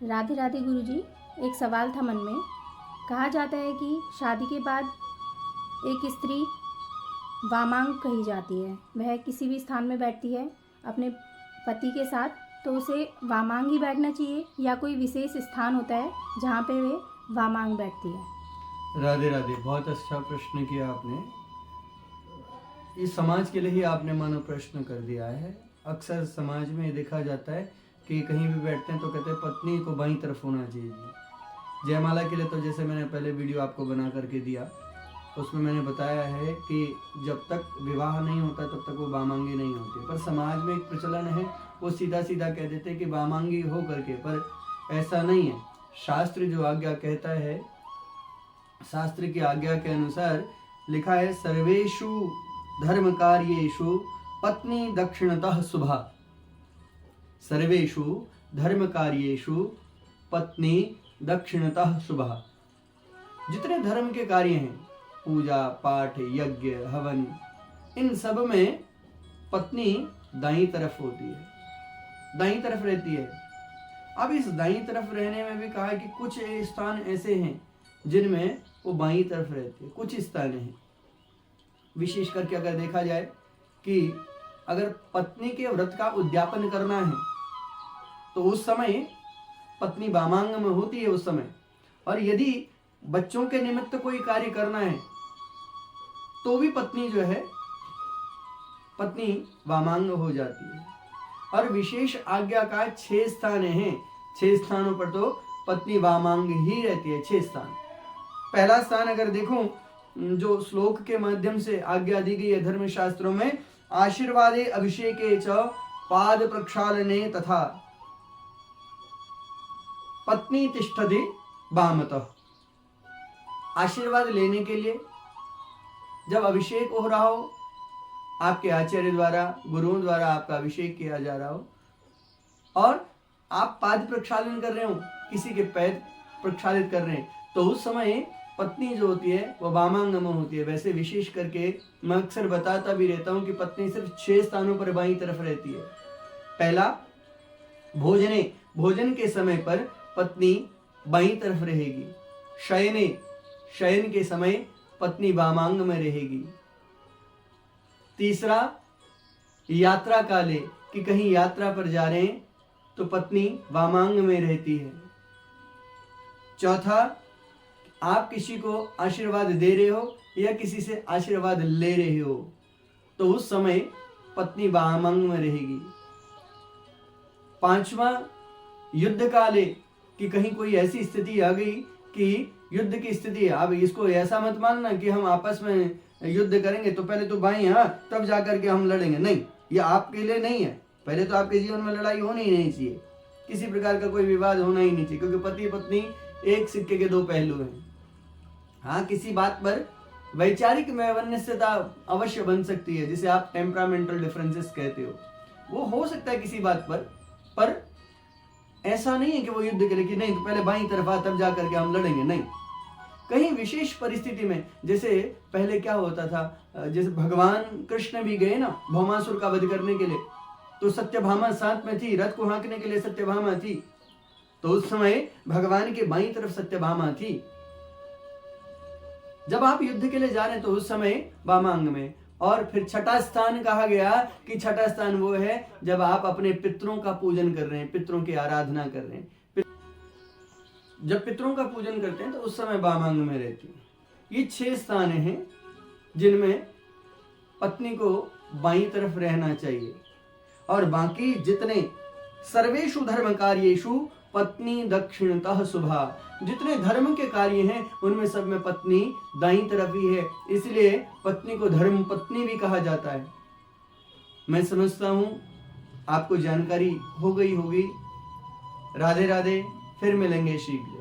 राधे राधे गुरुजी। एक सवाल था मन में। कहा जाता है कि शादी के बाद एक स्त्री वामांग कही जाती है। वह किसी भी स्थान में बैठती है अपने पति के साथ, तो उसे वामांग ही बैठना चाहिए या कोई विशेष स्थान होता है जहाँ पे वे वामांग बैठती है? राधे राधे, बहुत अच्छा प्रश्न किया आपने। इस समाज के लिए ही आपने मानो प्रश्न कर दिया है। अक्सर समाज में देखा जाता है कि कहीं भी बैठते हैं तो कहते हैं पत्नी को बाईं तरफ होना चाहिए। जयमाला के लिए तो जैसे मैंने पहले वीडियो आपको बना करके दिया, उसमें मैंने बताया है कि जब तक विवाह नहीं होता तब तक वो वामांगी नहीं होती। पर समाज में एक प्रचलन है, वो सीधा सीधा कह देते हैं कि वामांगी हो करके, पर ऐसा नहीं है। शास्त्र जो आज्ञा कहता है, शास्त्र की आज्ञा के अनुसार लिखा है, सर्वेषु धर्म कार्येषु पत्नी दक्षिणतः शुभा। सर्वेषु धर्म कार्येषु पत्नी दक्षिणतः शुभा। जितने धर्म के कार्य हैं, पूजा पाठ यज्ञ हवन, इन सब में पत्नी दाईं तरफ होती है, दाईं तरफ रहती है। अब इस दाईं तरफ रहने में भी कहा है कि कुछ स्थान ऐसे हैं जिनमें वो बाईं तरफ रहती है, कुछ स्थान हैं। विशेष करके अगर देखा जाए कि अगर पत्नी के व्रत का उद्यापन करना है तो उस समय पत्नी वामांग में होती है उस समय। और यदि बच्चों के निमित्त कोई कार्य करना है तो भी पत्नी जो है, पत्नी वामांग हो जाती है। और विशेष आज्ञा का 6 स्थान हैं, 6 स्थानों पर तो पत्नी वामांग ही रहती है। 6 स्थान। पहला स्थान अगर देखूं, जो श्लोक के माध्यम से आज्ञा दी गई है धर्मशास्त्रों में, आशीर्वादे अभिषेके च पाद प्रक्षालने तथा पत्नी तिष्ठति वामतः। आशीर्वाद लेने के लिए जब अभिषेक हो रहा हो, आपके आचार्य द्वारा, गुरुओं द्वारा आपका अभिषेक किया जा रहा हो और आप पाद प्रक्षालन कर रहे हो, किसी के पैर प्रक्षालित कर रहे हैं, तो उस समय पत्नी जो होती है वो वामांग में होती है। वैसे विशेष करके मैं अक्सर बताता भी रहता हूं कि पत्नी सिर्फ 6 स्थानों पर बाईं तरफ रहती है। पहला, भोजने, भोजन के समय पर पत्नी बाईं तरफ रहेगी। शयने, शयन के समय पत्नी वामांग में रहेगी। तीसरा, यात्रा काले, कि कहीं यात्रा पर जा रहे हैं तो पत्नी वामांग में रहती है। चौथा, आप किसी को आशीर्वाद दे रहे हो या किसी से आशीर्वाद ले रहे हो तो उस समय पत्नी वामांग में रहेगी। पांचवा, युद्ध काले, कि कहीं कोई ऐसी स्थिति आ गई कि युद्ध की स्थिति है। अब इसको ऐसा मत मानना कि हम आपस में युद्ध करेंगे तो पहले तो बाईं, हाँ, तब जाकर के हम लड़ेंगे। नहीं, ये आपके लिए नहीं है। पहले तो आपके जीवन में लड़ाई होनी ही नहीं चाहिए, किसी प्रकार का कोई विवाद होना ही नहीं चाहिए, क्योंकि पति पत्नी एक सिक्के के 2 पहलू हैं। हाँ, किसी बात पर वैचारिक वैमनस्यता अवश्य बन सकती है, जिसे आप टेम्परामेंटल डिफरेंसेस कहते हो, वो हो सकता है किसी बात पर ऐसा नहीं है कि वो युद्ध के लिए कि नहीं तो पहले बाईं तरफ आ तब जाकर के हम लड़ेंगे। नहीं, कहीं विशेष परिस्थिति में, जैसे पहले क्या होता था, जैसे भगवान कृष्ण भी गए ना भौमासुर का वध करने के लिए, तो सत्यभामा साथ में थी, रथ को हाँकने के लिए सत्यभामा थी, तो उस समय भगवान के बाईं तरफ सत्यभामा थी। जब आप युद्ध के लिए जा रहे हैं तो उस समय वामांग में। और फिर छठा स्थान कहा गया कि छठा स्थान वो है जब आप अपने पितरों का पूजन कर रहे हैं, पितरों की आराधना कर रहे हैं। जब पितरों का पूजन करते हैं तो उस समय वामांग में रहती है। ये 6 स्थान हैं जिनमें पत्नी को बाईं तरफ रहना चाहिए। और बाकी जितने, सर्वेषु धर्म कार्येषु पत्नी दक्षिणतः शुभा, जितने धर्म के कार्य हैं उनमें सब में पत्नी दाईं तरफ ही है। इसलिए पत्नी को धर्म पत्नी भी कहा जाता है। मैं समझता हूं आपको जानकारी हो गई होगी। राधे राधे, फिर मिलेंगे शीघ्र।